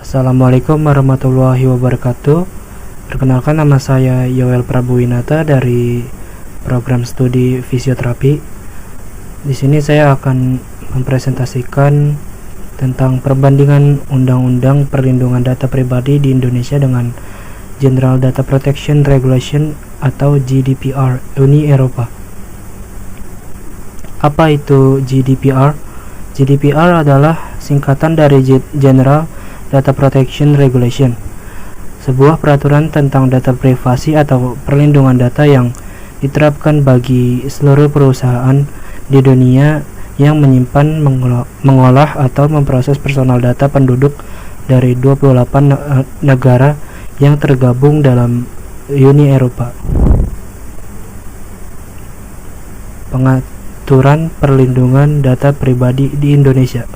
Assalamualaikum warahmatullahi wabarakatuh. Perkenalkan, nama saya Yoel Prabuwinata dari program studi fisioterapi. Di sini saya akan mempresentasikan tentang perbandingan Undang-Undang Perlindungan Data Pribadi di Indonesia dengan General Data Protection Regulation atau GDPR Uni Eropa. Apa itu GDPR? GDPR adalah singkatan dari General Data Protection Regulation, sebuah peraturan tentang data privasi atau perlindungan data yang diterapkan bagi seluruh perusahaan di dunia yang menyimpan, mengolah atau memproses personal data penduduk dari 28 negara yang tergabung dalam Uni Eropa. Pengaturan perlindungan data pribadi di Indonesia.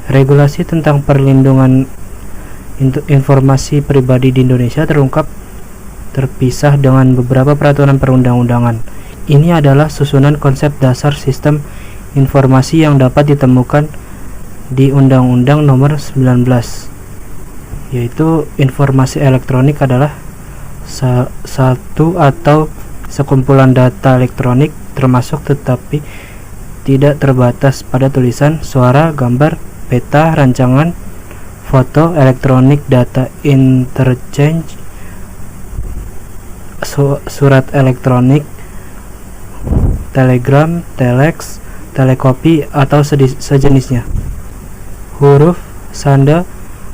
Regulasi tentang perlindungan informasi pribadi di Indonesia terpisah dengan beberapa peraturan perundang-undangan. Ini adalah susunan konsep dasar sistem informasi yang dapat ditemukan di Undang-Undang Nomor 19, yaitu informasi elektronik adalah satu atau sekumpulan data elektronik termasuk tetapi tidak terbatas pada tulisan, suara, gambar, peta, rancangan, foto, elektronik, data interchange, surat elektronik, telegram, telex, telekopi, atau sejenisnya. Huruf, sanda,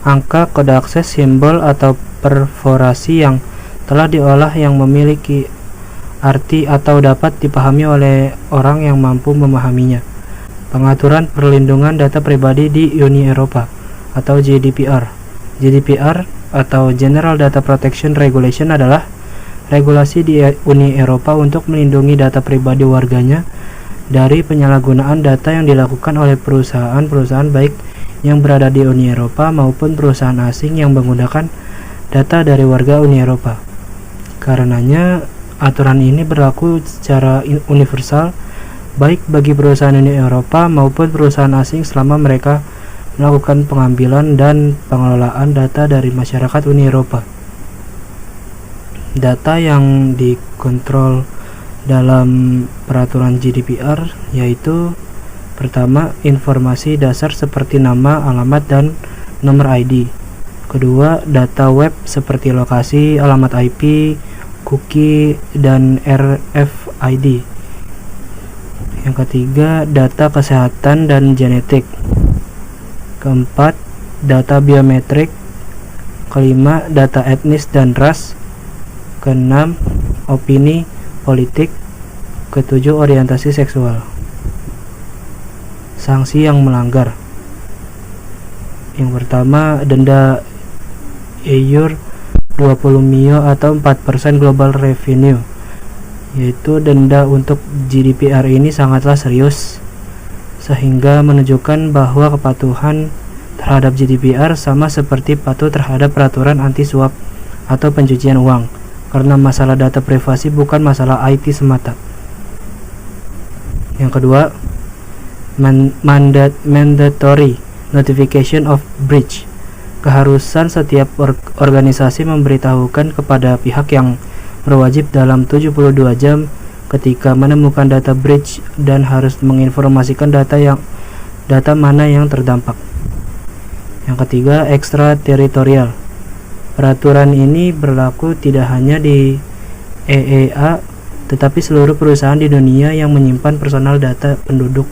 angka, kode akses, simbol, atau perforasi yang telah diolah yang memiliki arti atau dapat dipahami oleh orang yang mampu memahaminya. Pengaturan perlindungan data pribadi di Uni Eropa atau GDPR. GDPR atau General Data Protection Regulation adalah regulasi di Uni Eropa untuk melindungi data pribadi warganya dari penyalahgunaan data yang dilakukan oleh perusahaan-perusahaan baik yang berada di Uni Eropa maupun perusahaan asing yang menggunakan data dari warga Uni Eropa. Karenanya, aturan ini berlaku secara universal baik bagi perusahaan Uni Eropa maupun perusahaan asing selama mereka melakukan pengambilan dan pengelolaan data dari masyarakat Uni Eropa. Data yang dikontrol dalam peraturan GDPR yaitu: pertama, informasi dasar seperti nama, alamat, dan nomor ID. Kedua, data web seperti lokasi, alamat IP, cookie, dan RFID. Yang ketiga, data kesehatan dan genetik. Keempat, data biometrik. Kelima, data etnis dan ras. Keenam, opini politik. Ketujuh, orientasi seksual. Sanksi yang melanggar. Yang pertama, denda EUR 20 mio atau 4% global revenue, yaitu denda untuk GDPR ini sangatlah serius sehingga menunjukkan bahwa kepatuhan terhadap GDPR sama seperti patuh terhadap peraturan anti suap atau pencucian uang, karena masalah data privasi bukan masalah IT semata. Yang kedua, mandatory notification of breach. Keharusan setiap organisasi memberitahukan kepada pihak yang berwajib dalam 72 jam ketika menemukan data breach dan harus menginformasikan data mana yang terdampak. Yang ketiga, ekstrateritorial. Peraturan ini berlaku tidak hanya di EEA tetapi seluruh perusahaan di dunia yang menyimpan personal data penduduk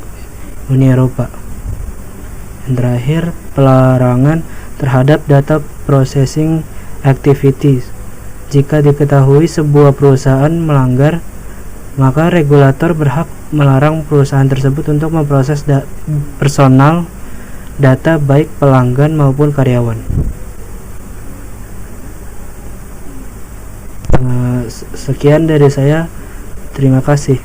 Uni Eropa. Yang terakhir, pelarangan terhadap data processing activities. Jika diketahui sebuah perusahaan melanggar, maka regulator berhak melarang perusahaan tersebut untuk memproses personal data baik pelanggan maupun karyawan. Sekian dari saya. Terima kasih.